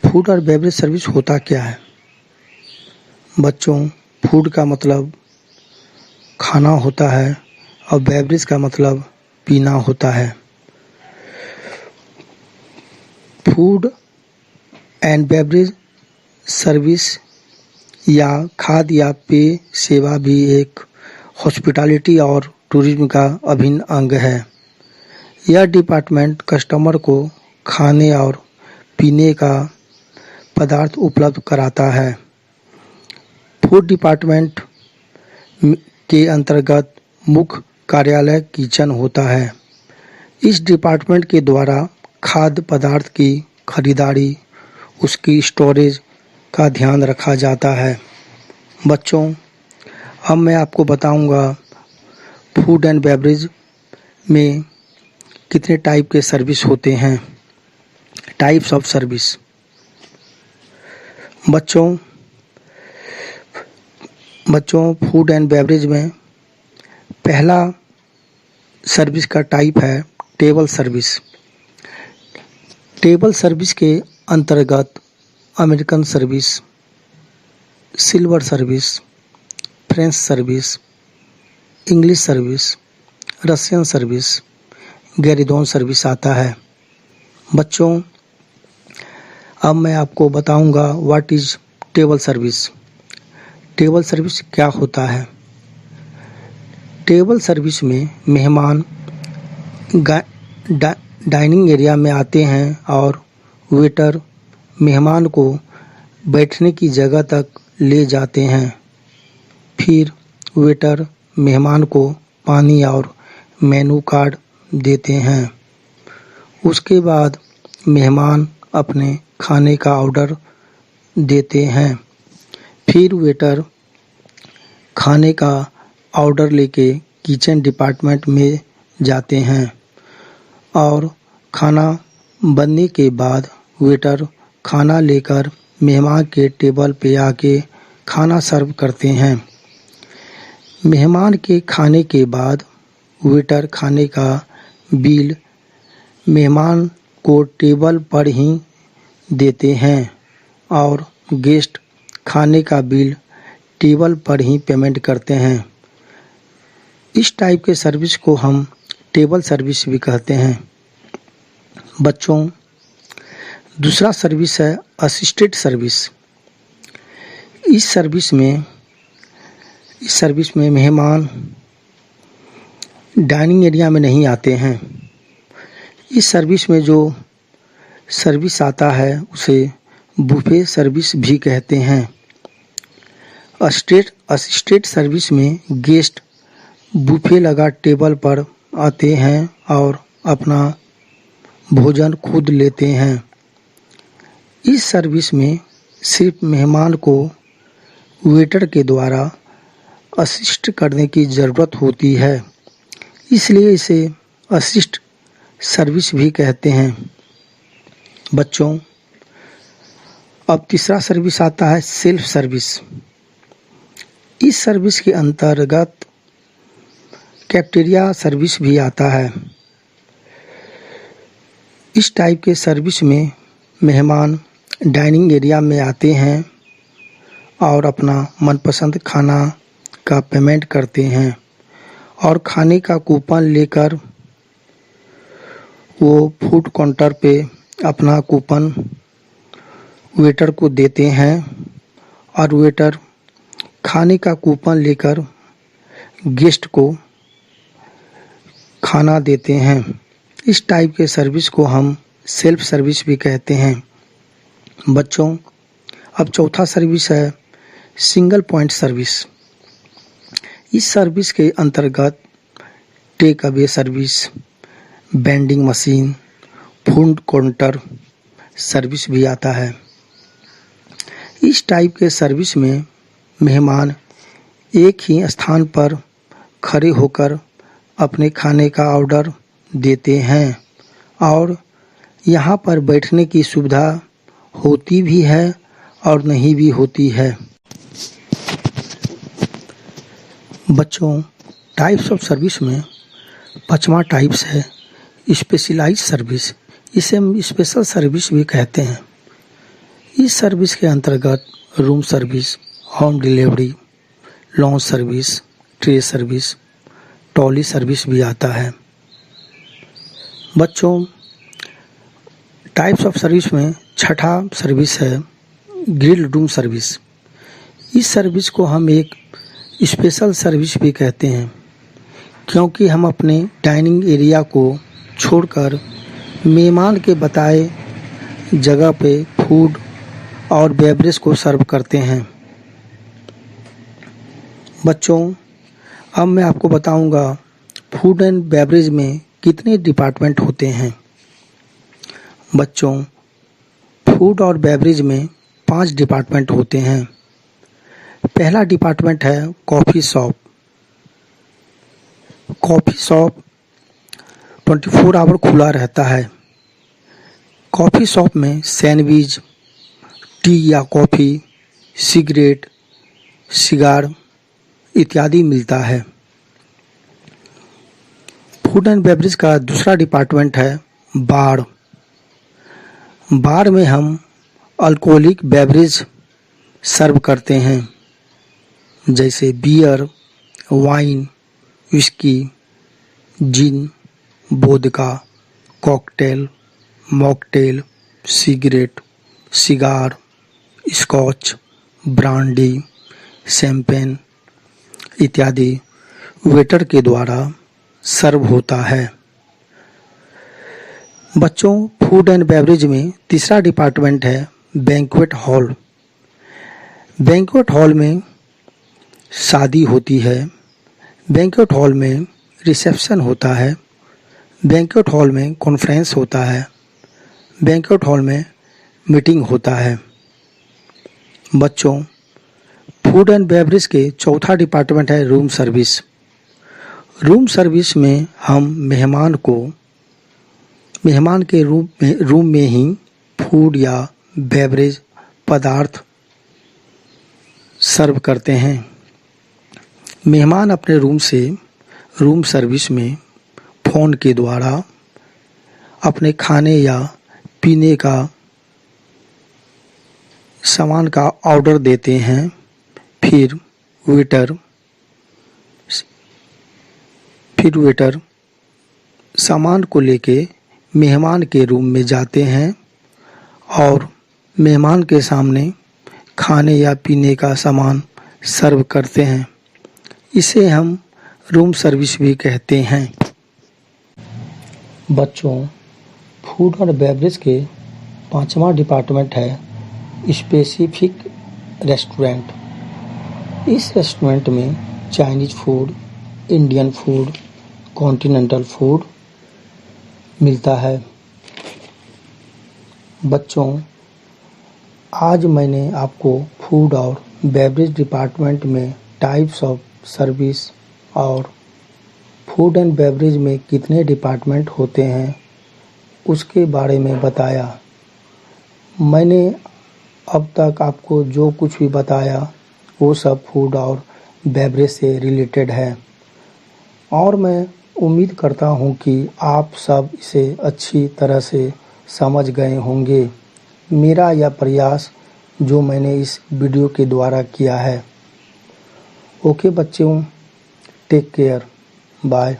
Food और beverage service होता क्या है? बच्चों, फूड का मतलब खाना होता है और बेवरेज का मतलब पीना होता है। फूड एंड बेवरेज सर्विस या खाद्य या पेय सेवा भी एक हॉस्पिटैलिटी और टूरिज्म का अभिन्न अंग है। यह डिपार्टमेंट कस्टमर को खाने और पीने का पदार्थ उपलब्ध कराता है। फूड डिपार्टमेंट के अंतर्गत मुख्य कार्यालय किचन होता है। इस डिपार्टमेंट के द्वारा खाद्य पदार्थ की खरीदारी, उसकी स्टोरेज का ध्यान रखा जाता है। बच्चों, अब मैं आपको बताऊंगा फूड एंड बेवरेज में कितने टाइप के सर्विस होते हैं। Types of service. बच्चों फूड एंड बेवरेज में पहला सर्विस का टाइप है टेबल सर्विस। टेबल सर्विस के अंतर्गत American service, silver service, French service, English service, Russian service, gueridon service आता है। बच्चों, अब मैं आपको बताऊंगा what is table service. Table service क्या होता है? टेबल सर्विस में मेहमान डाइनिंग एरिया में आते हैं और वेटर मेहमान को बैठने की जगह तक ले जाते हैं। फिर वेटर मेहमान को पानी और मेनू कार्ड देते हैं। उसके बाद मेहमान अपने खाने का ऑर्डर देते हैं। फिर वेटर खाने का ऑर्डर लेके किचन डिपार्टमेंट में जाते हैं और खाना बनने के बाद वेटर खाना लेकर मेहमान के टेबल पे आके खाना सर्व करते हैं। मेहमान के खाने के बाद वेटर खाने का बिल मेहमान को टेबल पर ही देते हैं और गेस्ट खाने का बिल टेबल पर ही पेमेंट करते हैं। इस टाइप के सर्विस को हम टेबल सर्विस भी कहते हैं। बच्चों, दूसरा सर्विस है असिस्टेड सर्विस। इस सर्विस में मेहमान डाइनिंग एरिया में नहीं आते हैं। इस सर्विस में जो सर्विस आता है उसे बुफे सर्विस भी कहते हैं। असिस्टेड सर्विस में गेस्ट बुफे लगा टेबल पर आते हैं और अपना भोजन खुद लेते हैं। इस सर्विस में सिर्फ मेहमान को वेटर के द्वारा असिस्ट करने की ज़रूरत होती है, इसलिए इसे असिस्ट सर्विस भी कहते हैं। बच्चों, अब तीसरा सर्विस आता है सेल्फ सर्विस। इस सर्विस के अंतर्गत कैफेटेरिया सर्विस भी आता है। इस टाइप के सर्विस में मेहमान डाइनिंग एरिया में आते हैं और अपना मनपसंद खाना का पेमेंट करते हैं और खाने का कूपन लेकर वो फूड काउंटर पे अपना कूपन वेटर को देते हैं और वेटर खाने का कूपन लेकर गेस्ट को खाना देते हैं। इस टाइप के सर्विस को हम सेल्फ सर्विस भी कहते हैं। बच्चों, अब चौथा सर्विस है सिंगल पॉइंट सर्विस। इस सर्विस के अंतर्गत take away service, vending machine, food counter service भी आता है। इस टाइप के सर्विस में मेहमान एक ही स्थान पर खड़े होकर अपने खाने का ऑर्डर देते हैं और यहाँ पर बैठने की सुविधा होती भी है और नहीं भी होती है। बच्चों, टाइप्स ऑफ सर्विस में पांचवा टाइप्स है स्पेशलाइज्ड सर्विस। इसे हम स्पेशल सर्विस भी कहते हैं। इस सर्विस के अंतर्गत room service, home delivery, launch service, tray service, trolley service भी आता है। बच्चों, टाइप्स ऑफ सर्विस में छठा सर्विस है ग्रिल्ड रूम सर्विस। इस सर्विस को हम एक स्पेशल सर्विस भी कहते हैं, क्योंकि हम अपने डाइनिंग एरिया को छोड़कर मेहमान के बताए जगह पे फूड और बेवरेज को सर्व करते हैं। बच्चों, अब मैं आपको बताऊंगा फूड एंड बेवरेज में कितने डिपार्टमेंट होते हैं। बच्चों, फूड और बेवरेज में 5 डिपार्टमेंट होते हैं। पहला डिपार्टमेंट है coffee shop. Coffee shop 24 hour खुला रहता है। कॉफ़ी शॉप में सैंडविच, टी या कॉफ़ी, सिगरेट, सिगार इत्यादि मिलता है। फूड एंड बेवरेज का दूसरा डिपार्टमेंट है बार। बार में हम अल्कोहलिक बेवरेज सर्व करते हैं, जैसे beer, wine, whisky, gin, vodka, cocktail, mocktail, cigarette, cigar, scotch, brandy, champagne इत्यादि वेटर के द्वारा सर्व होता है। बच्चों, फूड एंड बेवरेज में तीसरा डिपार्टमेंट है बैंक्वेट हॉल। बैंक्वेट हॉल में शादी होती है, बैंक्वेट हॉल में रिसेप्शन होता है, बैंक्वेट हॉल में कॉन्फ्रेंस होता है, बैंक्वेट हॉल में मीटिंग होता है। बच्चों, फूड एंड बेवरेज के चौथा डिपार्टमेंट है रूम सर्विस। रूम सर्विस में हम मेहमान के रूम में ही फूड या बेवरेज पदार्थ सर्व करते हैं। मेहमान अपने रूम से रूम सर्विस में फ़ोन के द्वारा अपने खाने या पीने का सामान का ऑर्डर देते हैं। फिर वेटर सामान को लेके मेहमान के रूम में जाते हैं और मेहमान के सामने खाने या पीने का सामान सर्व करते हैं। इसे हम रूम सर्विस भी कहते हैं। बच्चों, फूड और बेवरेज के 5वां डिपार्टमेंट है स्पेसिफिक रेस्टोरेंट। इस रेस्टोरेंट में Chinese food, Indian food, continental food मिलता है। बच्चों, आज मैंने आपको फूड और बेवरेज डिपार्टमेंट में टाइप्स ऑफ सर्विस और फूड एंड बेवरेज में कितने डिपार्टमेंट होते हैं उसके बारे में बताया। मैंने अब तक आपको जो कुछ भी बताया वो सब फूड और बेवरेज से रिलेटेड है, और मैं उम्मीद करता हूँ कि आप सब इसे अच्छी तरह से समझ गए होंगे। मेरा यह प्रयास जो मैंने इस वीडियो के द्वारा किया है। ओके बच्चों, टेक केयर, बाय।